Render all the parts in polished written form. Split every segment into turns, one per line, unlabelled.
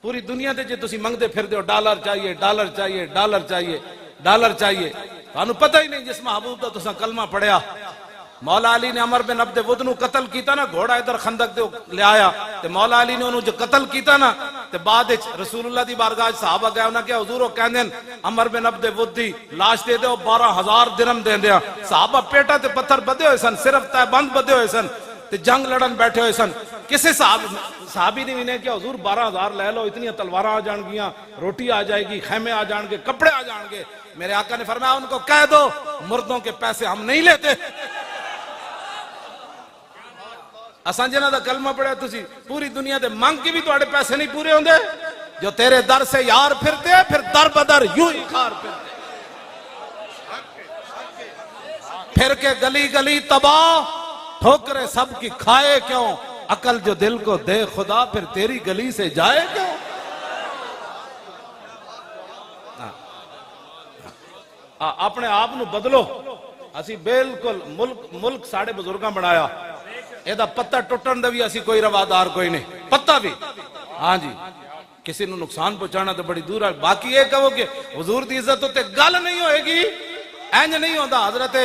پوری دنیا دے جے تسی منگدے پھر دیو ڈالر چاہیے ڈالر چاہیے ڈالر چاہیے ڈالر چاہیے، تانوں پتہ ہی نہیں جس محبوب دا تساں کلمہ پڑھیا۔ مولا علی نے عمر بن عبد ود نو قتل کیتا نا، گھوڑا ادھر خندق دے لے آیا تے مولا علی نے انہوں جو قتل کیتا نا تے بعد رسول اللہ دی بارگاہ صحابہ گئے انہاں کہ حضور وہ کہندے عمر بن عبد ود دی لاش دے دے 12,000 درہم دے دیا۔ صحابہ پیٹا تے پتھر بدے ہوئے سن، صرف تے بند بدے ہوئے سن تے جنگ لڑن بیٹھے ہوئے سن۔ کسے صحابی نے انہیں کہ حضور 12,000 لے لو، اتنی تلواراں آ جان گیاں، روٹی آ جائے گی، خیمے آ جان گے، کپڑے آ جان گے۔ میرے آقا نے فرمایا ان کو کہہ دو مردوں کے پیسے ہم نہیں لیتے۔ اساں جنہاں دا کلمہ پڑھیا تسی پوری دنیا دے مانگ کے بھی تواڈے پیسے نہیں پورے ہوندے، جو تیرے در سے یار پھرتے پھر در بدر یوں ہی خار پھرتے، پھر کے گلی گلی تباہ، ٹھوکرے سب کی کھائے کیوں، عقل جو دل کو دے خدا پھر تیری گلی سے جائے کیوں۔ اپنے آپ نو بدلو، اسی بالکل ملک ساڑھے بزرگاں بنایا، ایدہ پتہ ٹوٹن دے بھی اسی کوئی روادار کوئی نہیں، پتہ بھی ہاں جی کسی نو نقصان پہنچانا تو بڑی دور ہے۔ باقی یہ کہو کہ حضور دی عزت ہوتے گل نہیں ہوئے گی، اینج نہیں ہوتا۔ حضرت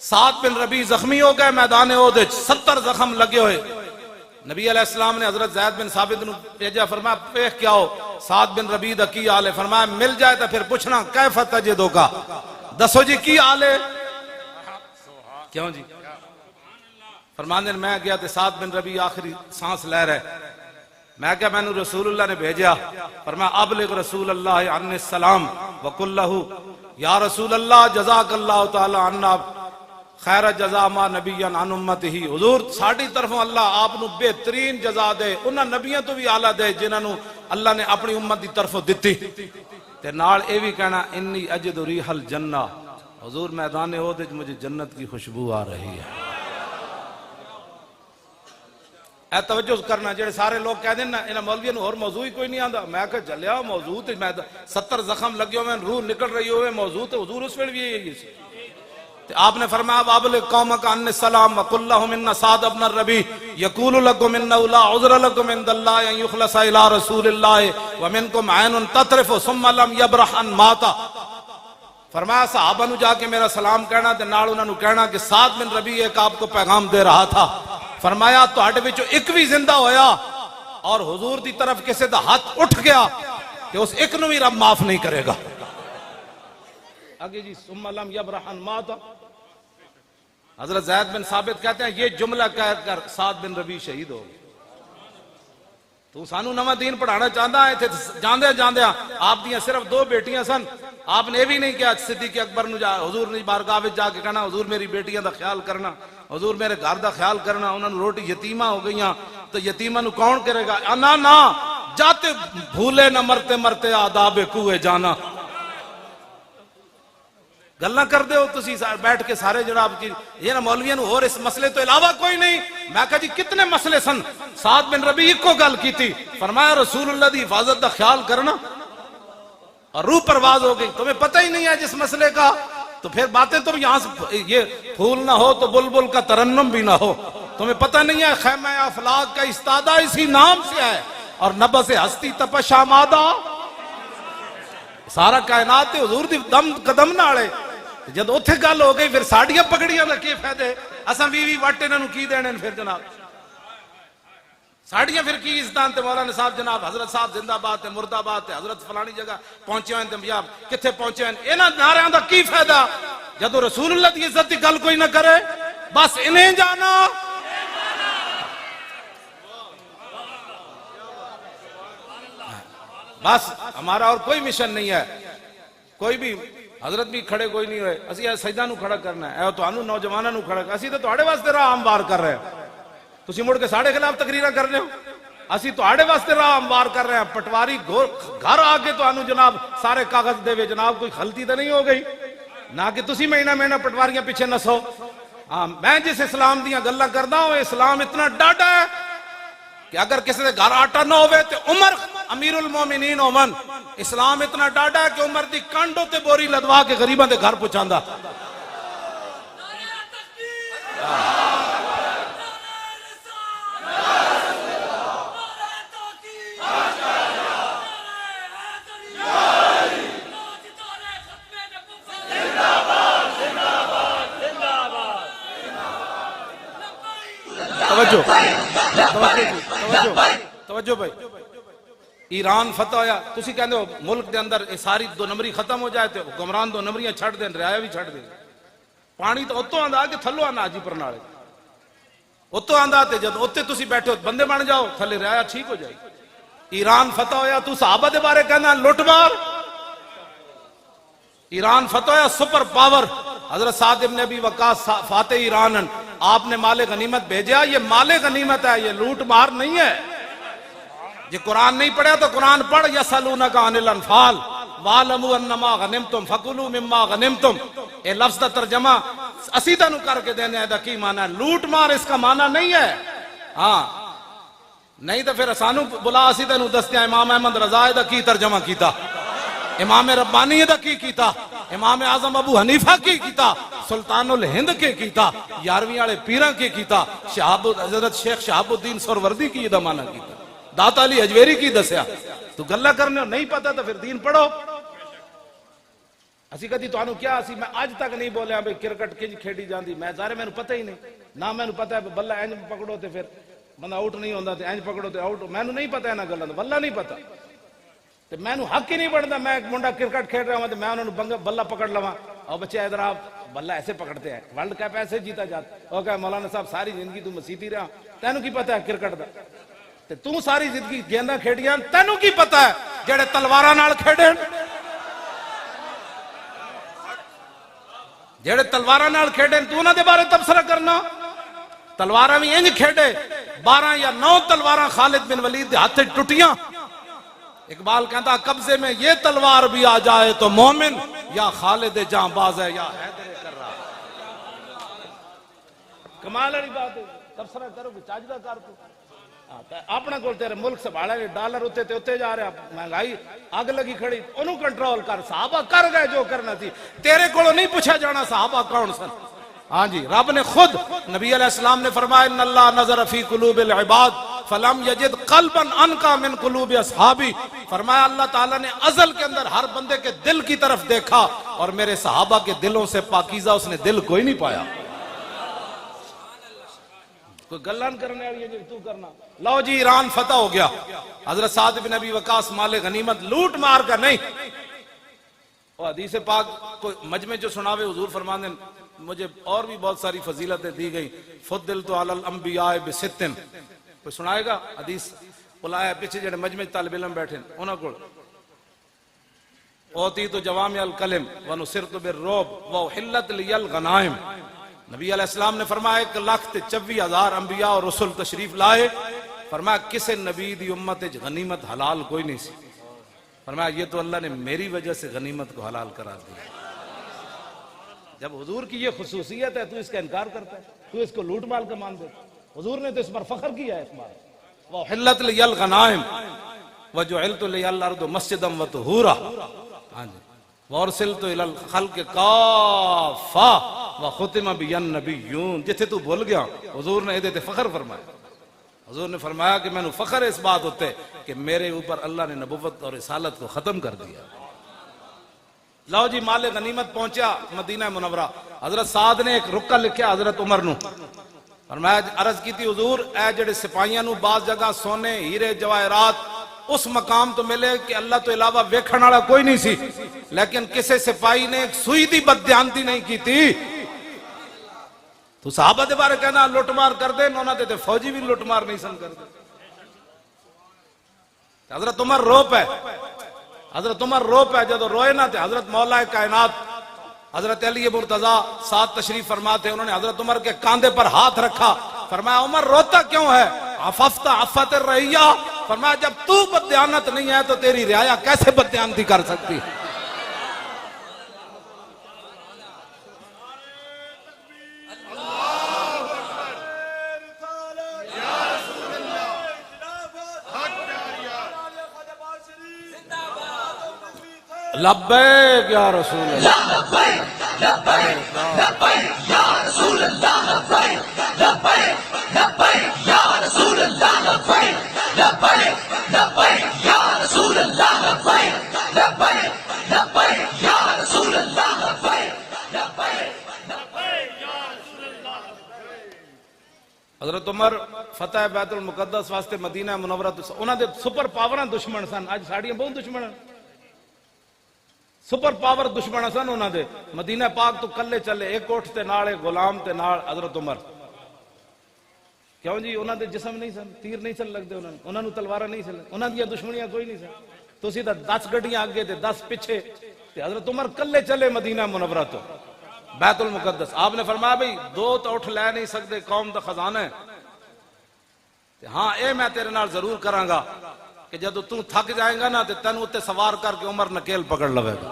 سعد بن ربیع زخمی ہو گئے میدان احد، 70 زخم لگے ہوئے، نبی علیہ السلام نے حضرت زید بن ثابت نو بھیجا، فرمایا پیخ کیا ہو سعد بن ربیع دا کی حال ہے؟ فرمایا مل جائے تو پھر پوچھنا کیف تجدو کا، دسو جی کی حال ہے؟ کیوں جی؟ فرمانے میں گیا تے سعد بن ربیع آخری سانس لے رہے، میں کہا میں نے رسول اللہ نے بھیجیا، فرمایا ابلغ رسول اللہ عنہ السلام وقل لہو یا رسول اللہ جزاک اللہ تعالی عنہ خیر جزا ما نبیان عن امت ہی، حضور ساڑھی طرفوں اللہ آپ نو بہترین جزا دے، انہاں نبیوں تو بھی آلہ دے جنہاں نو اللہ نے اپنی امت دی طرفوں دیتی۔ تے نال اے بھی کہنا انی اجد ریح الجنہ، حضور میدان احد مجھے جنت کی خوشبو آ رہی ہے۔ اے توجہ کرنا، جڑے سارے لوگ کہہ دیں نا انہاں مولویوں اور موضوع ہی کوئی نہیں آندا، میں کہا جلیا موضوع تے 70 زخم لگے ہوئے روح نکل رہی ہوئے موضوع تے حضور اس ویل بھی یہی سی۔ آپ نے فرمایا وابلغ قومک عنی السلام وقل لہم ان سعد بن الربیع یقول لکم انہ لا عذر لکم عند اللہ ان یخلص الى رسول اللہ ومنکم عین تطرف ثم لم یبرح ان ماتا۔ فرمایا صحابہ نو جا کے میرا سلام کہنا تے نال انہاں نو کہنا کہ سعد بن ربیع ایک آپ کو پیغام دے رہا تھا، فرمایا تواڈے وچوں ایک بھی زندہ ہویا اور حضور دی طرف کسی دا ہاتھ اٹھ گیا کہ اس ایک نو بھی رب معاف نہیں کرے گا۔ آگے جی ثم لم یبرح ان ماتا، حضرت زید بن ثابت کہتے ہیں یہ جملہ کہہ کر سعد بن ربیع شہید ہو گئے۔ تو سانو نواں دین پڑھانا چاہتا ہے، جاندے جاندے آپ دیاں صرف 2 بیٹیاں سن، آپ نے بھی نہیں کہا صدیق اکبر نو جا حضور نے بارگاہ وچ جا کے کہنا حضور میری بیٹیاں دا خیال کرنا، حضور میرے گھر دا خیال کرنا، انہاں نو روٹی یتیمہ ہو گئیاں تو یتیمہ نو کون کرے گا؟ انا نا جاتے بھولے نہ مرتے مرتے آداب کوئے جانا۔ گلہ کر دے ہو تسی بیٹھ کے سارے جناب کی یہ نا مولویوں اور اس مسئلے تو علاوہ کوئی نہیں۔ میں کہا جی کتنے مسئلے سن، سعد بن ربیع کو گل کی تھی، فرمایا رسول اللہ دی حفاظت دا خیال کرنا، اور روح پرواز ہو گئی، تمہیں پتہ ہی نہیں ہے جس مسئلے کا، تو پھر باتیں تم یہاں سے یہ پھول نہ ہو تو بلبل کا ترنم بھی نہ ہو، تمہیں پتہ نہیں ہے خیمہ افلاک کا استادہ اسی نام سے ہے، اور نبض ہستی تپش آمادہ سارا کائنات حضور دی دم قدم نالے۔ جد اتھے گل ہو گئی پھر ساڑیاں پکڑیاں دا کی فائدے، اساں بھی واٹے انہوں کی دینے پھر جناب ساڑیاں پھر کی عزتان تے مولانا صاحب جناب حضرت صاحب زندہ بات ہے، مردہ بات ہے، حضرت فلانی جگہ پہنچے ہوئے ہیں، کتھے پہنچے ہوئے ہیں، انہاں نعریاں دا کی فائدہ جدو رسول اللہ دی عزت دی گل کوئی نہ کرے، بس انہیں جانا۔ بس ہمارا اور کوئی مشن نہیں ہے، کوئی بھی حضرت بھی کھڑے کوئی نہیں ہوئے، اسی سجدہ نو کھڑا کرنا ہے، تو انہوں نوجوانہ نو کھڑا کرنا، اسی تو تواڈے واسطے راہ ہموار کر رہے ہیں، تسی مڑ کے ساڑھے خلاف تقریرہ کر رہے ہو، اسی تواڈے واسطے راہ ہموار کر رہے ہیں۔ پٹواری گھر آگے تو انہوں جناب سارے کاغذ دے وے جناب کوئی غلطی تو نہیں ہو گئی، نہ کہ تسی مہینہ مہینہ پٹواریاں پیچھے نسو۔ میں جس اسلام دیاں گلاں کردا ہوں، اسلام اتنا ڈاڈا ہے کہ اگر کسی دے گھر آٹا نہ ہوئے تو عمر امیر المومنین عمر، اسلام اتنا ڈاڈا ہے کہ عمر دی کانڈوں تے بوری لدوا کے غریباں دے گھر پہنچاندا۔ توجہ بھائی ایران فتح ہویا تسی کہندے ہو ملک دے اندر ساری دو نمبری ختم ہو جائے تے حکمران دو نمبریاں چھڑ دین رعایا بھی چھڑ دین پانی تو اتوں آندا کہ تھلو آنا جی پرنالے اتوں آندا تے جد اوتے تسی بیٹھے ہو بندے بن جاؤ تھلے رعایا ٹھیک ہو جائے ایران فتح ہویا تو صحابہ دے بارے کہنا لٹ مار ایران فتح ہویا سپر پاور حضرت سعد ابن ابی وقاص فاتح ایران آپ نے مال غنیمت بھیجا یہ مال غنیمت ہے یہ لوٹ مار نہیں ہے یہ قرآن نہیں پڑھا تو قرآن پڑھ یسألونک عن الانفال وَاعْلَمُوا أَنَّمَا غَنِمْتُمْ فَكُلُوا مِمَّا غَنِمْتُمْ اے لفظ دا ترجمہ اسیدہ نو کر کے دینے دا کی معنی ہے لوٹ مار اس کا معنی نہیں ہے ہاں نہیں تو پھر سانو بلا اسیدہ نو دستیا امام احمد رضا دا کی ترجمہ کیتا امام ربانی دا کی کیتا امام اعظم ابو حنیفہ کی کیتا سلطان الہند کے کیتا یارویں والے پیراں کے کیتا حضرت شیخ شہاب الدین سروردی کی دا معنی کیتا داتا علی حجویری کی دسیا تو گلہ کرنے ہو نہیں پتا تو پھر دین پڑھو اسی کہتی تو آنو کیا اسی میں آج تک نہیں بولے ہیں کرکٹ کنج کھیڑی جاندی میں ظاہر میں نے پتہ ہی نہیں نہ میں نے پتہ ہے بلہ اینج پکڑو تے پھر بندہ آؤٹ نہیں ہوندہ تے اینج پکڑو تے آؤٹ میں نے نہیں پتہ ہے نا گلہ بلہ نہیں پتہ تے میں نے حق ہی نہیں بڑھتا میں ایک منڈا کرکٹ کھیڑ رہا ہوں تے میں انہوں نے بلہ پکڑ لواں اور بچے ادھر آپ بلہ ایسے پکڑتے ہیں ورلڈ کپ ایسے جیتا جاتا اور کہا مولانا صاحب ساری زندگی تو مسیتی رہا تینوں کی پتہ ہے کرکٹ دا تے تو ساری زندگی گیندہ کھیڑیاں تینوں کی پتہ ہے جڑے تلوارہ نال کھیڑے جڑے تلوارہ نال کھیڑے تو انہاں دے بارے تبصرہ کرنا تلوارہ میں انج کھیڑے 12 یا 9 تلوارہ خالد بن ولید دے ہاتھ ٹوٹیاں اقبال کہتا قبضے میں یہ تلوار بھی آ جائے تو مومن یا خالد جاں باز ہے یا حیدر کر رہا کمال والی بات ہے تبصرہ کرو کہ چاجدہ کر کو اپنا کول تیرے ملک سنبھالا ڈالر اتے تے اتے جا رہا مہنگائی آگ لگی کھڑی انہوں کنٹرول کر صحابہ کر گئے جو کرنا تھی تیرے کولو نہیں پوچھا جانا صحابہ کون سن ہاں جی رب نے خود نبی علیہ السلام نے فرمایا ان اللہ نظر فی قلوب العباد فلم یجد قلبا انقا من قلوب اصحابی فرمایا اللہ تعالیٰ نے ازل کے اندر ہر بندے کے دل کی طرف دیکھا اور میرے صحابہ کے دلوں سے پاکیزہ اس نے دل کوئی نہیں پایا کوئی گلان کرنے والی ہے تو کرنا لو جی ایران فتح ہو گیا حضرت سعد بن ابی وقاص مال غنیمت لوٹ مار کر نہیں اور حدیث پاک کوئی مجمع جو سناوے حضور فرمانے مجھے اور بھی بہت ساری فضیلتیں دی گئی فضلت علی الانبیاء بستن کوئی سنائے گا حدیث بلایا پیچھے جڑے مجمع طالب علم بیٹھے انہاں کو اوتیت جوامع الکلم ونصرت بالرعب واحلت لی الغنائم نبی علیہ السلام نے فرمایا 1,24,000 انبیاء اور رسول تشریف لائے فرمایا کسے نبی دی امت غنیمت حلال کوئی نہیں سی فرمایا یہ تو اللہ نے میری وجہ سے غنیمت کو حلال قرار دیا جب حضور کی یہ خصوصیت ہے تو اس کا انکار کرتا ہے تو اس کو لوٹ مال کا مان دیتا حضور نے تو اس پر فخر کیا ہے اس بار وَحِلَّتْ لِيَ الْغَنَائِمْ وَجُعِلْتُ لِيَ الْأَرْضُ مَسْجِدًا وَطُهُورًا ہاں جی وَأُرْسِلْتُ إِلَى الْخَلْقِ كَافَّةً وَخُتِمَ بِيَ النَّبِيُّونَ جتھے تو بھول گیا حضور نے ادھے تے فخر فرمایا حضور نے فرمایا کہ میں نے فخر اس بات ہوتے کہ میرے اوپر اللہ نے نبوت اور رسالت کو ختم کر دیا لو جی مال غنیمت پہنچا مدینہ منورہ حضرت سعد نے ایک رکہ لکھیا حضرت عمر نو فرمایا عرض کی تھی حضور اے جڑے سپاہیاں نو بعض جگہ سونے ہیرے جواہرات اس مقام تو ملے کہ اللہ تو علاوہ ویکھن والا کوئی نہیں سی لیکن کسے سپاہی نے ایک سوئی دی بددیانتی نہیں کی تھی تو صحابہ دے بارے کہنا لوٹ مار کر دے نونا دے فوجی بھی لوٹ مار نہیں سن کر دے حضرت عمر روپ ہے حضرت عمر روپ ہے جدو روئے نہ تھے حضرت مولا کائنات حضرت علی مرتضیٰ ساتھ تشریف فرماتے انہوں نے حضرت عمر کے کاندھے پر ہاتھ رکھا فرمایا عمر روتا کیوں ہے عففت عفت الرعیہ فرمایا جب تو بددیانت نہیں ہے تو تیری رعایا کیسے بددیانتی کر سکتی لبیک یا رسول اللہ لبیک لبیک لبیک یا رسول اللہ لبیک لبیک لبیک یا رسول اللہ لبیک لبیک لبیک یا رسول اللہ لبیک لبیک لبیک یا رسول اللہ لبیک لبیک لبیک یا رسول اللہ حضرت عمر فتح بیت المقدس واسطے مدینہ منورہ انہاں دے سپر پاوراں دشمن سن، اج ساڈیاں بہت دشمن سپر پاور دشمن سن انہاں دے، مدینہ پاک تو کلے چلے، ایک اٹھ تے نال ایک غلام تے نال حضرت عمر، کیوں جی انہاں دے جسم نہیں سن، تیر نہیں سن لگدے انہاں نوں تلواراں نہیں سن، انہاں دیاں دشمنیاں کوئی نہیں سن، تسی تے 10 گڈیاں اگے تے 10 پیچھے، تے حضرت عمر کلے چلے مدینہ منورہ تو بیت المقدس، آپ نے فرمایا بھئی دو تو اٹھ لے نہیں سکتے، قوم دا خزانہ ہے، ہاں اے میں تیرے نال ضرور کراں گا کہ جدو تو تھک جائیں گا نا تے تینوں تے سوار کر کے عمر نکیل پکڑ لوے گا۔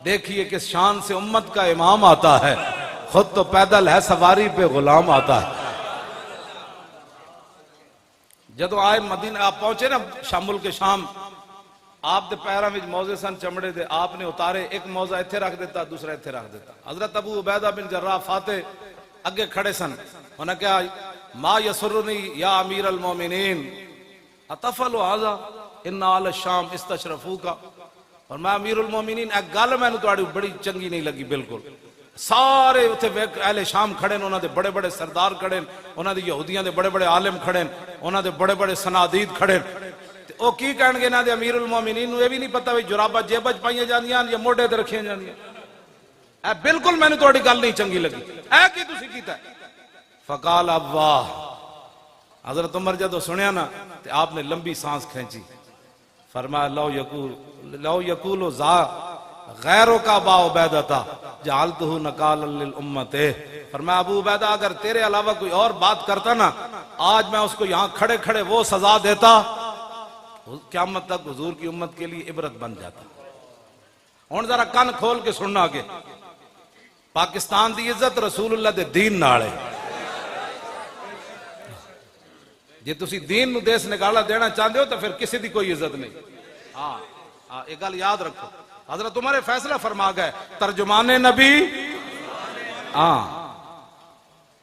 دیکھیے کس شان سے امت کا امام آتا ہے، خود تو پیدل ہے سواری پہ غلام آتا ہے۔ جدو آئے مدینہ آپ پہنچے نا شامل کے شام، آپ دے پیراں وچ موزے سن چمڑے دے، آپ نے اتارے، ایک موزہ ایتھے رکھ دیتا دوسرا ایتھے رکھ دیتا۔ حضرت ابو عبیدہ بن جراح فاتح اگے کھڑے سن، انہوں نے کہا ما یسرنی یا امیر المومنین اتفعل ھذا ان آل الشام استشرفوک، اور میں امیر المومنین ایک گل میں نے تہاڈی بڑی چنگی نہیں لگی بالکل، سارے اتھے اہل شام کھڑے انہاں دے بڑے بڑے سردار کھڑے، انہاں دے یہودیاں دے بڑے بڑے عالم کھڑے، انہاں دے بڑے بڑے صنادید کھڑے، او کی کہن گے انہاں دے امیر المومنین نوں اے بھی نہیں پتہ وی جراباں جیب وچ پائیاں جاندیاں یا موڈے تے رکھیاں جاندیاں، اے بالکل میں نے تہاڈی گل نہیں چنگی لگی، اے کی تسی کیتا ہے؟ فقال ابا، حضرت عمر جدو سنیا نا تے آپ نے لمبی سانس کھینچی، فرمایا لو یقول ذا غیروں کا با عبیدہ جعلتہ نکالا للامت، فرمایا ابو عبیدہ اگر تیرے علاوہ کوئی اور بات کرتا نا آج میں اس کو یہاں کھڑے کھڑے وہ سزا دیتا، قیامت تک حضور کی امت کے لیے عبرت بن جاتا۔ ہن ذرا کان کھول کے سننا آگے، پاکستان دی عزت رسول اللہ دے دین نال ہے، جے تسی دین نو دیس نکالا دینا چاہتے ہو تو پھر کسی دی کوئی عزت نہیں۔ ہاں ایک گل یاد رکھو، حضرت عمر فیصلہ فرما گئے ترجمان نبی، ہاں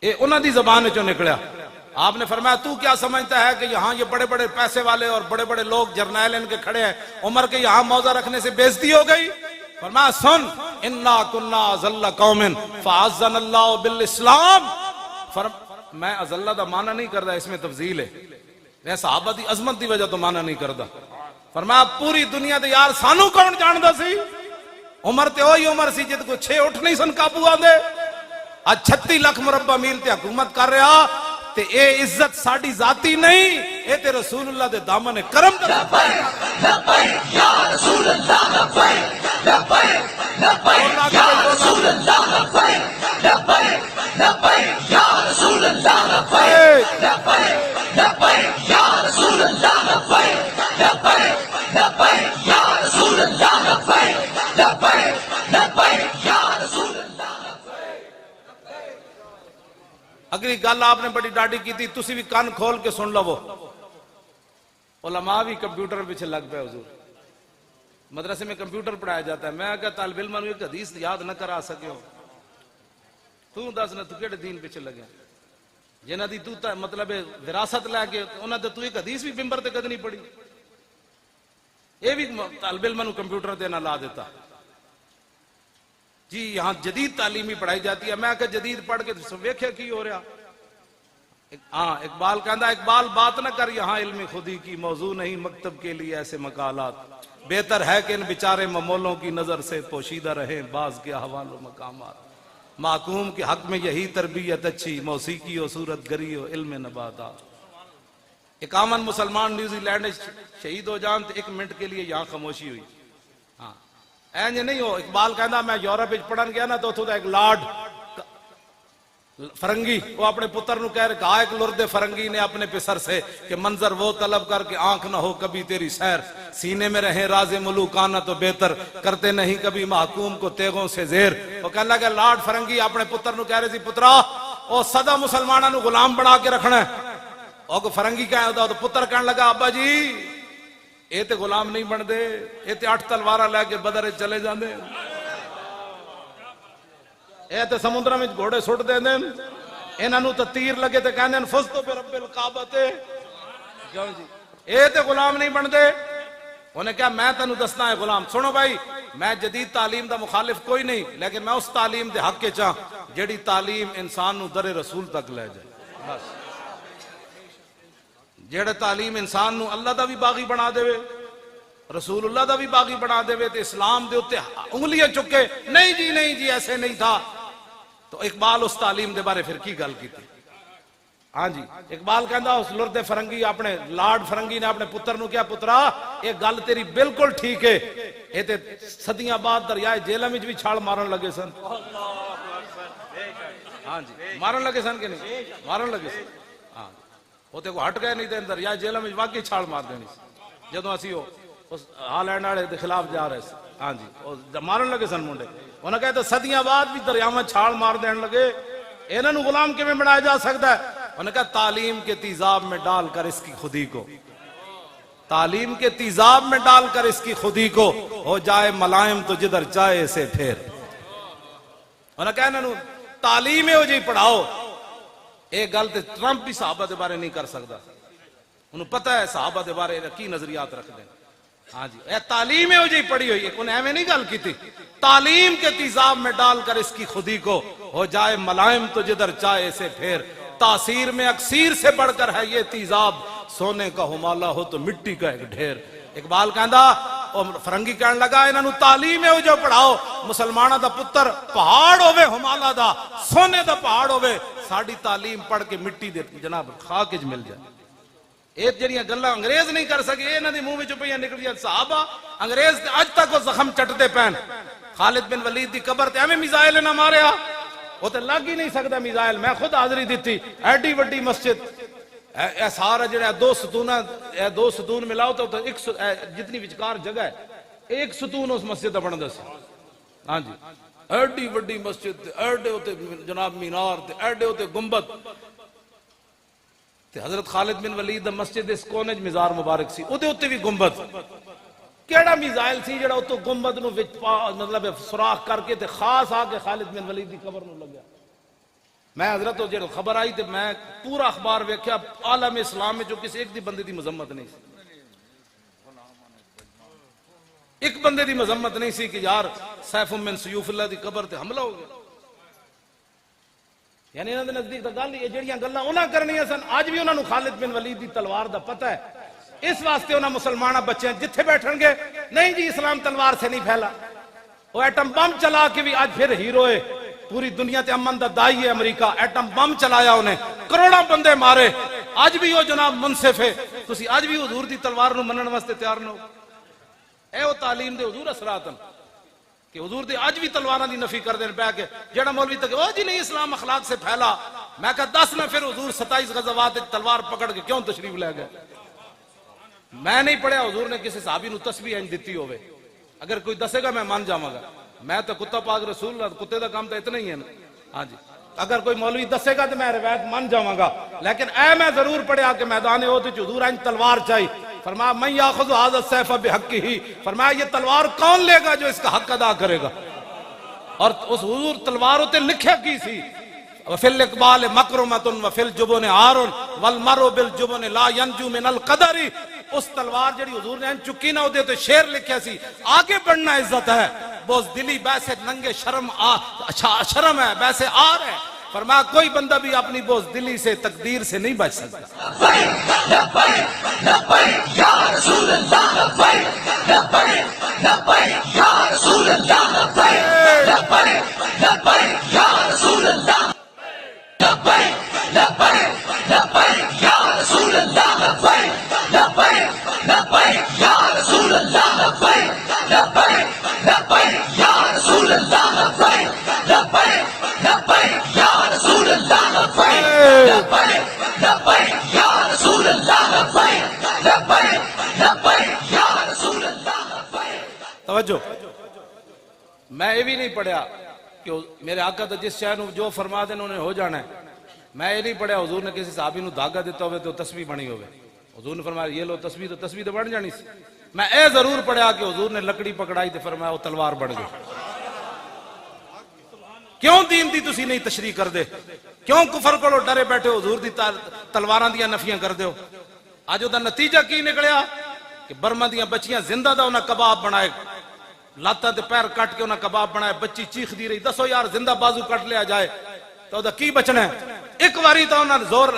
اے انہاں دی زبان چوں نکلیا، آپ نے فرمایا تو کیا سمجھتا ہے کہ یہاں یہ بڑے بڑے پیسے والے اور بڑے بڑے لوگ جرنیل ان کے کھڑے ہیں، عمر کے یہاں موضع رکھنے سے بےزتی ہو گئی؟ فرمایا سن انا کنا ذل قوم فعزنا اللہ بالاسلام، میں ازلہ دا معنی نہیں کردا، اس میں تفضیل ہے، میں صحابہ دی عظمت دی وجہ تو معنی نہیں کردا، فرمایا پوری دنیا دے یار سانو کون جاندا سی؟ عمر تے وہی عمر سی جد کو 6 اٹھ نہیں سن قابو آندے، آج 36 لاکھ مربع میل تے حکومت کر رہا، تے اے عزت ساڈی ذاتی نہیں، اے تے رسول اللہ دے دامن کرم دا۔ لبیک لبیک یا رسول اللہ، لبیک لبیک لبیک یا رسول اللہ، لبیک لبیک لبیک یا رسول اللہ، لبیک لبیک لبیک یا رسول اللہ، لبیک لبیک لبیک یا رسول اللہ، لبیک لبیک لبیک یا رسول اللہ۔ اگلی گل آپ نے بڑی ڈاڈی کی تھی، تسی بھی کان کھول کے سن لو، علماء بھی کمپیوٹر پیچھے لگ پہ حضور، مدرسے میں کمپیوٹر پڑھایا جاتا ہے، میں کہا طالب علم نے ایک حدیث یاد نہ کرا سکے ہو، تو دس نہ تو کیڑے دین پیچھے لگے جنہ دی تو مطلب وراثت لے کے انہاں تے تو ایک حدیث بھی ممبر تے کد نہیں پڑھی، اے بھی طالب علم نو کمپیوٹر تے نہ لا دیتا جی یہاں جدید تعلیمی پڑھائی جاتی ہے، میں کہ جدید پڑھ کے ویکھے کی ہو رہا، ہاں اقبال کہندا اقبال بات نہ کر یہاں علم خودی کی، موضوع نہیں مکتب کے لیے ایسے مقالات، بہتر ہے کہ ان بیچارے ممولوں کی نظر سے پوشیدہ رہیں بعض کے احوال و مقامات، محکوم کے حق میں یہی تربیت اچھی، موسیقی و صورت گری و علم نباتات۔ 51 مسلمان نیوزی لینڈ شہید ہو جان تو 1 منٹ کے لیے یہاں خاموشی ہوئی، ہاں اینج نہیں ہو، اقبال کہنا میں یورپ پڑھن گیا نا تو اتھوں دا ایک لارڈ فرنگی وہ اپنے پتر نو کہہ رہے کہا ایک لرد فرنگی نے اپنے پسر سے کہ منظر وہ طلب کر کے آنکھ نہ ہو کبھی تیری سیر، سینے میں رہیں راز ملوکانہ تو بہتر، کرتے نہیں کبھی محکوم کو تیغوں سے زیر۔ وہ کہنے لگا لارڈ فرنگی اپنے پتر نو کہہ رہے سی پترا او سدا مسلمانہ نو غلام بنا کے رکھنا ہے، اور فرنگی کہہ تو پتر کہنے لگا ابا جی اے تے غلام نہیں بن دے، اے تے 8 تلوارہ لے کے بدر چلے جاندے، اے تے سمندر میں گھوڑے سٹ دے دیں، انہاں نو تے تیر لگے تے کہندے فزتو برب الکعبہ تے، اے تے غلام نہیں بن دے۔ انہیں کہا میں تینوں دسنا ہے غلام، سنو بھائی میں جدید تعلیم دا مخالف کوئی نہیں، لیکن میں اس تعلیم دے حق کے چاہ جیڑی تعلیم انسان نو در رسول تک لے جائے۔ بس جڑے تعلیم انسان نو اللہ دا بھی باغی بنا دے رسول اللہ دا بھی باغی بنا دے تے اسلام دے اوتے انگلیاں چکے نہیں جی ایسے نہیں تھا، تو اقبال اس تعلیم دے بارے پھر کی گل کی تھی؟ ہاں جی اقبال کہندا اس لرد فرنگی اپنے لارڈ فرنگی نے اپنے پتر نو کیا پترا یہ گل تیری بالکل ٹھیک ہے، یہ تے صدیاں بعد دریائے جہلم وچ بھی چھال مارن لگے سن۔ ہاں جی مارن لگے سن کہ نہیں مارن لگے سن، ہاں وہ تے کو ہٹ گئے نہیں تے دریائے جہلم وچ واقعی چھال مار دینی سی جدوں اسی اس ہالینڈ والے دے خلاف جا رہے سی۔ ہاں جی مارن لگے سن منڈے، انہاں کہتے صدیاں بعد بھی دریاواں چھال مار دین لگے، انہاں نو غلام کیویں بنایا جا سکتا ہے؟ انہوں نے کہا تعلیم کے تیزاب میں ڈال کر اس کی خودی کو، تعلیم کے تیزاب میں ڈال کر اس کی خودی کو ہو جائے ملائم تو جدھر چاہے اسے پھیر۔ انہوں نے کہا انہوں تعلیم ہو جی پڑھاؤ، ایک گل تے ٹرمپ بھی صحابہ دے بارے نہیں کر سکتا، انہوں پتہ ہے صحابہ دے بارے کی نظریات رکھ دیں۔ ہاں جی اے تعلیم ہو جی پڑھی ہوئی، انہیں ایویں نہیں گل کی تھی، تعلیم کے تیزاب میں ڈال کر اس کی خودی کو ہو جائے ملائم تو جدھر چاہے اسے پھیر، تاثیر میں اکسیر سے بڑھ کر ہے یہ تیزاب، سونے کا ہمالہ ہو تو مٹی کا ایک ڈھیر۔ اقبال کہندا فرنگی کہنے لگا انہاں نو تعلیم ہو جو پڑھاؤ، مسلمانہ دا پتر پہاڑ ہوئے ہمالہ دا، سونے دا پہاڑ ہوئے، ساڑی تعلیم پڑھ کے مٹی دے جناب خاک اچ مل جائے۔ ایک جڑیاں گلاں انگریز نہیں کر سکے انہاں دی منہ وچوں پئیاں نکلیاں، صحابہ انگریز تے اج تک وہ زخم چٹتے پین۔ خالد بن ولید دی قبر تے ایویں میزائل نہ ماریا، وہ تے لگ ہی نہیں سکتا میزائل، میں خود حاضری دیتی، ایڈی وڈی مسجد، اے سارا جڑا دو ستون ملاؤ تو جتنی وچکار جگہ ہے ایک ستون اس مسجد دا بندا سی۔ ہاں جی ایڈی وڈی مسجد، ایڈے ہوتے جناب مینار تے ایڈے ہوتے گنبد تے حضرت خالد بن ولید دا مسجد اس کونے مزار مبارک سی، او دے اوتے بھی گنبد، کیڑا میزائل سی جڑا اتو گنبد نو مطلب سوراخ کر کے تے خاص آ کے خالد بن ولید دی قبر نو لگیا۔ میں حضرت تو جڑا خبر آئی تے میں پورا اخبار ویکھیا، عالم اسلام میں جو کسی ایک دی بندے دی مذمت نہیں سی، ایک بندے دی مذمت نہیں سی کہ یار سیف من سیوف اللہ دی قبر تے حملہ ہو گیا۔ یعنی انہاں دے نزدیک تے گل یہ جڑیاں گلاں انہاں کرنیاں سن، اج بھی انہاں نو خالد بن ولید دی تلوار دا پتہ ہے، اس واسطے انہاں مسلمانہ بچے جتھے بیٹھن گے نہیں جی اسلام تلوار سے نہیں پھیلا۔ وہ ایٹم بم چلا کے بھی آج پھر ہیرو ہے، پوری دنیا تے امن دا دائی ہے امریکہ، ایٹم بم چلایا انہیں، کروڑاں بندے مارے، آج بھی وہ جناب منصف ہے، تسی آج بھی حضور دی تلوار نو منن واسطے تیار نہ ہو۔ اے وہ تعلیم دے حضور اثراتن کہ حضور دے آج بھی تلواراں دی نفی کر دین پہ کہ جڑا مولوی تک او جی نہیں اسلام اخلاق سے پھیلا، میں کہا 10 میں پھر حضور 27 غزوات تلوار پکڑ کے کیوں تشریف لے گئے؟ میں نہیں پڑھیا حضور نے کسی صحابی نو تسبیح انج دتی ہوئے، اگر کوئی دسے گا میں مان جاواں گا، میں تو کتا پاک رسول اللہ، کتے دا کام تو اتنا ہی ہے نا۔ ہاں جی اگر کوئی مولوی دسے گا تو میں روایت مان جاواں گا، لیکن اے میں ضرور پڑھیا کہ میدان احد وچ حضور انج تلوار چاہی، فرمایا من یاخذ ھذا السیف بحقہ، فرمایا یہ تلوار کون لے گا جو اس کا حق ادا کرے گا۔ اور اس حضور تلوار تے لکھیا کی سی وفی الاقبال مکرمۃ وفی الجبن عار والمرء بالجبن لا ینجو من القدر، اس تلوار جڑی حضور نے چکی نہ دے تو شعر لکھیا سی آگے بڑھنا عزت ہے، بزدلی بیسے ننگے شرم ہے بیسے آر ہے، فرمایا کوئی بندہ بھی اپنی بزدلی سے تقدیر سے نہیں بچ سکتا۔ لبیک یا رسول اللہ، لبیک یا رسول اللہ، لبیک یا رسول اللہ، لبیک یا رسول اللہ، لبیک یا رسول اللہ، لبیک یا رسول اللہ، لبیک یا رسول اللہ، لبیک یا رسول اللہ، لبیک یا رسول اللہ۔ توجہ، میں یہ بھی نہیں پڑھیا کہ میرے آقا تو جس شے نو جو فرما دیں انہوں نے ہو جانا ہے، میں یہ نہیں پڑھیا حضور نے کسی صحابی نو دھاگا دیتا ہوئے تو تسبیح بنی ہوئے، حضور نے فرمایا یہ لو تسبیح تو بن جانی سی۔ میں اے ضرور پڑھیا کہ حضور نے لکڑی پکڑائی تو فرمایا وہ تلوار بڑھ گئی۔ کیوں دین دی تسی نہیں تشریح کر دے؟ کیوں کفر کو ڈرے بیٹھے حضور دی تلواراں دیاں نفیاں کر دیو؟ آج دا نتیجہ کی نکلیا کہ برما دیاں بچیاں زندہ دا انہاں کباب بنائے، لاتا تے پیر کٹ کے انہاں کباب بنائے، بچی چیخ دی رہی، دسو یار زندہ بازو کٹ لیا جائے تو دا کی بچنا ہے؟ ایک باری تو انہوں نے زور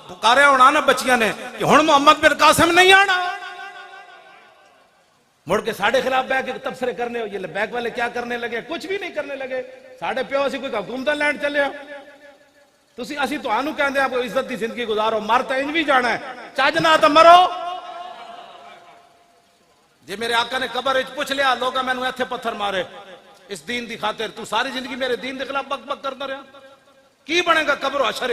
پکاریا ہونا نا بچیاں نے کہ ہن محمد بن قاسم نہیں آنا، مڑ کے ساڑھے خلاف بیک کے تبصرے کرنے ہو، یہ بیک والے کیا کرنے لگے؟ کچھ بھی نہیں کرنے لگے، ساڑھے پیو اسی کوئی حکومت لینڈ چلے ہو، تسی اسی تو آنو کہندے آپ کو عزت دی زندگی گزارو، مر تو انج بھی جانا ہے، چاجنا تو مرو۔ جی میرے آقا نے قبر وچ پوچھ لیا لوگا میں نے ایتھے پتھر مارے اس دین دی خاطر، تو ساری زندگی میرے دین دے خلاف بک بک کرتا رہا، کی بنے گا قبر و حشر؟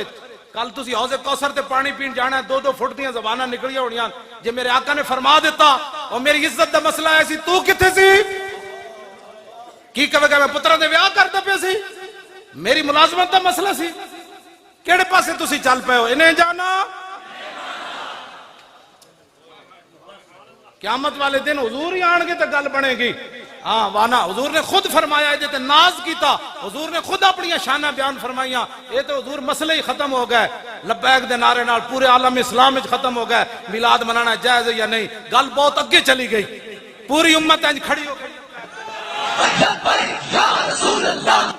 کل تسی حوض کوثر تے پانی پین جانا ہے، 2 فٹ دیاں زباناں نکلیاں ہونیاں، جے میرے آقا نے فرما دیتا اور میری عزت دا مسئلہ ہے سی، تو کتھے سی؟ کی کہے گا میں پترا دے ویاہ کرتا پہ سی؟ میری ملازمت دا مسئلہ سی؟ کیڑے پاسے تسی چل پے ہو؟ انہیں جانا قیامت والے دن حضور ہی آن گے تو گل بنے گی۔ ہاں وانا حضور نے خود فرمایا جے تے ناز کیتا، حضور نے خود اپنی شانہ بیان فرمائیاں، یہ تو حضور مسئلے ہی ختم ہو گئے، لبیک دے نعرے نال پورے عالم اسلام وچ ختم ہو گئے، میلاد منانا جائز ہے یا نہیں، گل بہت اگے چلی گئی، پوری امت انج کھڑی ہو گئی۔ لبیک یا رسول اللہ،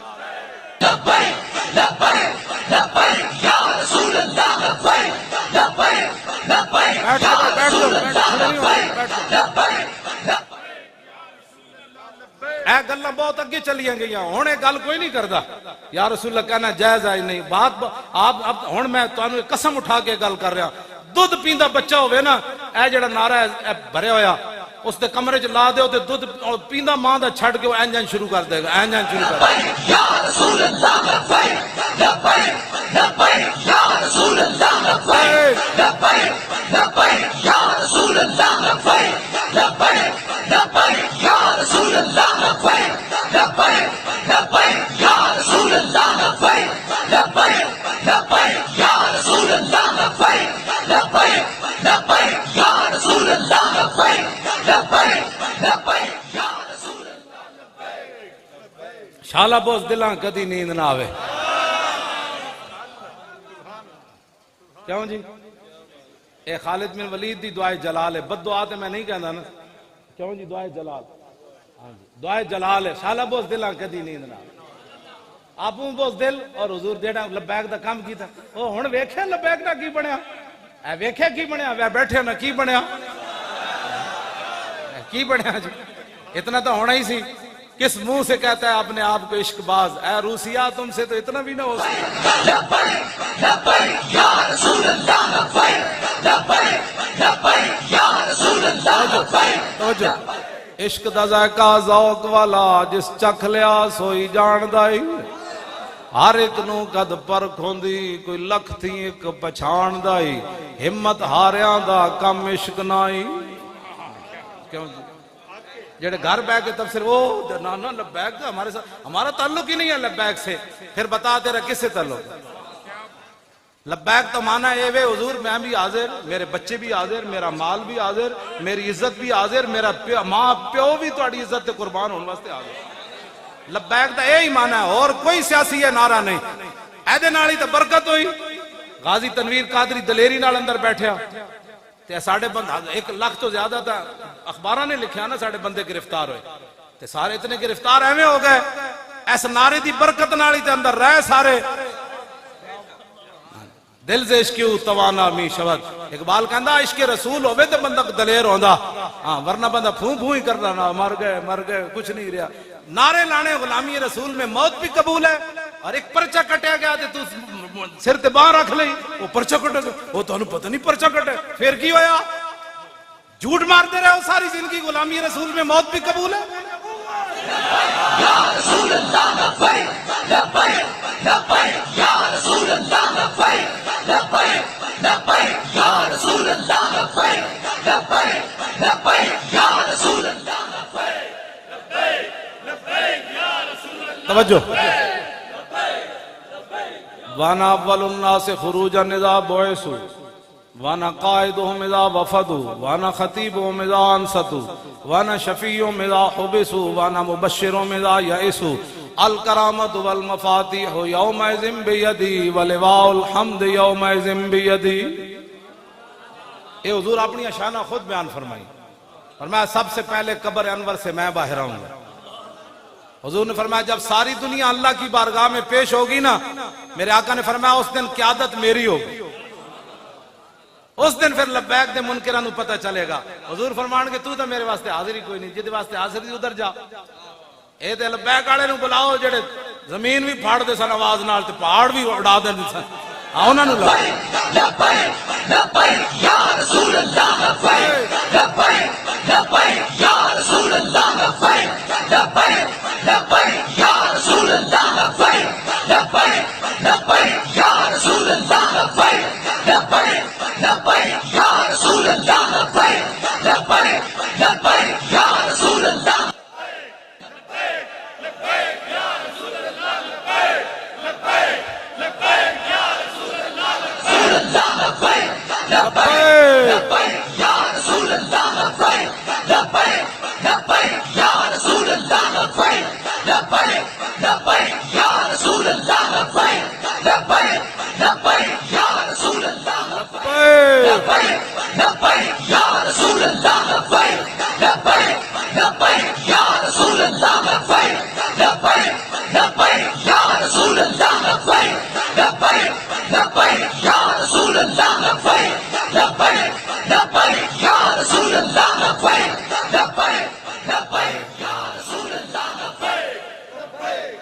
لبیک لبیک لبیک یا رسول اللہ، لبیک لبیک لبیک بیٹھ اے گلاں بہت اگے چلیاں گئیاں، ہن اے گل کوئی نہیں کردا یا رسول اللہ کہنا جائز ہے نہیں، بات آپ ہن میں تانوں قسم اٹھا کے گل کر رہا، دودھ پیندا بچہ ہوے نا، اے جڑا نعرہ ہے بھریا ہویا اس دے کمرے چ لا دیو تے دودھ پیندا ماں دا چھڈ کے اینجن شروع کر دے گا، اینجن شروع کر دے گا۔ یا رسول اللہ لبیک لبیک لبیک یا رسول اللہ لبیک لبیک لبیک یا رسول اللہ لبیک لبیک لبیک یا رسول اللہ لبیک لبیک لبیک یا رسول اللہ لبیک لبیک لبیک یا رسول اللہ لبیک لبیک لبیک یا رسول اللہ لبیک لبیک لبیک یا رسول اللہ لبیک۔ شالا بوس دلاں کدی نیند نہ آوے، کیوں جی؟ اے خالد بن ولید دی دعائے جلال ہے، بد دعا تے میں نہیں کہنا نا، کیوں جی؟ دعائے جلال، ہاں جی دعائے جلال ہے، شالا بوس دلاں کدی نیند نہ آوے۔ آپوں بوس دل اور حضور جیڑا لبیک دا کام کیتا، او ہن ویکھیا لبیک دا کی بنیا؟ اے ویکھیا کی بنیا؟ وے بیٹھے نا کی بنیا؟ کی بنیا جی؟ اتنا تو ہونا ہی سی، کس منہ سے کہتا ہے اپنے آپ کو عشق باز؟ اے روسیہ تم سے تو اتنا بھی نہ ہو سکتا۔ لبیک لبیک یا رسول اللہ لبیک لبیک لبیک یا رسول اللہ لبیک۔ توجہ، عشق دا ذائقہ ذوق والا جس چکھ لیا سوئی جاندائی، ہر ایک نو قد پرکھ ہوندی کوئی لکھ تھی ایک پچھان دائی، ہمت ہاریاں دا کم عشق نائی۔ کیوں جی؟ جڑے گھر بیٹھ کے تفسیر وہ نا لبیک کا ہمارے ساتھ ہمارا تعلق ہی نہیں ہے لبیک سے، پھر بتا تیرا کس سے تعلق؟ لبیک تو مانا ہے وے حضور میں بھی حاضر، میرے بچے بھی حاضر، میرا مال بھی حاضر، میری عزت بھی حاضر، میرا ماں پیو بھی تہاڈی عزت تے قربان ہونے واسطے حاضر۔ لبیک دا یہی مانا ہے، اور کوئی سیاسی ہے نعرہ نہیں، ایدے نالی تے برکت ہوئی۔ غازی تنویر قادری دلیری نال اندر بیٹھیا تے ساڑھے بندہ 1 لاکھ تو زیادہ تھا، اخبارہ نے لکھیا نا ساڑھے بندے گرفتار ہوئے تے سارے اتنے گرفتار ایویں ہو گئے، ایس نعرے دی برکت نالی تے اندر رہے سارے۔ دل سے عشقیو توانا می شود، اقبال کہندا عشق رسول ہوئے تے بندہ دلیر ہوندا، ہاں ورنہ بندہ پھوں پھوں ہی کرنا نا، مر گئے کچھ نہیں رہا۔ نعرے لانے غلامی رسول میں موت بھی قبول ہے، اور ایک پرچہ کٹیا گیا تے تو سر تے باہر رکھ لئی، وہ پرچہ کٹے وہ تو پتہ نہیں پرچہ کٹے، پھر کی ہویا؟ جھوٹ مارتے رہے ہو ساری زندگی، غلامی رسول میں موت بھی قبول ہے۔ یا رسول اللہ لبیک لبیک لبیک یا رسول اللہ لبیک لبیک لبیک یا رسول اللہ لبیک لبیک لبیک یا رسول اللہ لبیک لبیک یا رسول اللہ۔ توجہ، وانا اول الناس خروجا اذا بعثوا وانا قائدهم اذا وفدوا وانا خطيبهم اذا انصتوا وانا شفيعهم اذا حبسوا وانا مبشرهم اذا يئسوا الکرامت والمفاتیح یومئذ بیدی ولواء الحمد یومئذ بیدی۔ یہ حضور اپنی شانہ خود بیان فرمائی، فرمایا سب سے پہلے قبر انور سے میں باہر آؤں گا، حضور نے فرمایا جب ساری دنیا اللہ کی بارگاہ میں پیش ہوگی نا، میرے آقا نے فرمایا اس دن قیادت میری ہوگی، اس دن پھر لبیک دے منکران کو پتہ چلے گا۔ حضور فرمان کہ تو میرے واسطے حاضر ہی کوئی نہیں، جدے واسطے حاضر ہی ادھر جا۔ اے تے لبیک والے نو بلاؤ جڑے زمین بھی پھاڑ دے سن آواز نال تے پہاڑ بھی اڑا دے سن، آ انہاں نو لا
لبیک لبیک یا رسول اللہ، لبیک لبیک لبیک یا رسول اللہ، لبیک لبیک لبیک یا رسول اللہ، لبیک لبیک لبیک یا رسول اللہ، لبیک لبیک لبیک یا رسول اللہ، لبیک لبیک لبیک یا رسول اللہ۔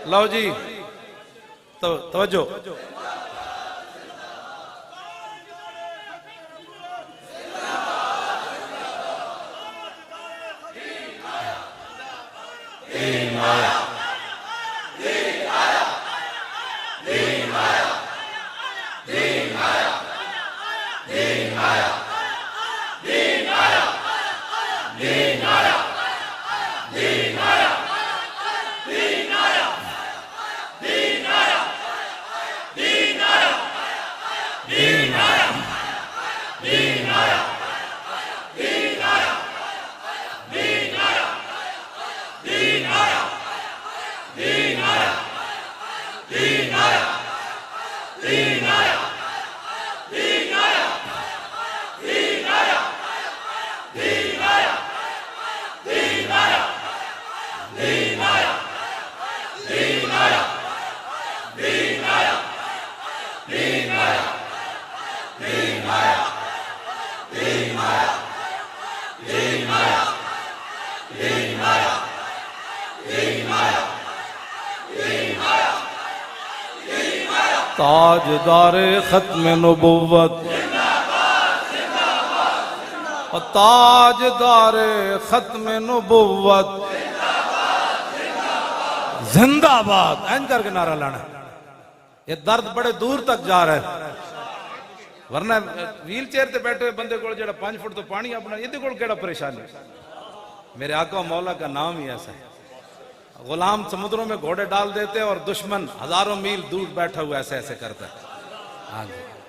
لو جی توجہ، تاجدار ختم نبوت، تاجدار ختم نبوت زندہ باد، این کر کے نعرہ لانا۔ یہ درد بڑے دور تک جا رہا ہے، ورنہ ویل چیئر تے بیٹھے ہوئے بندے کو جڑا 5 فٹ تو پانی اپنا، یہ دیکھو کیڑا پریشانی۔ میرے آقا مولا کا نام ہی ایسا ہے، غلام سمندروں میں گھوڑے ڈال دیتے اور دشمن ہزاروں میل دور بیٹھا ہوا ایسے ایسے کرتا ہے۔ ہاں جی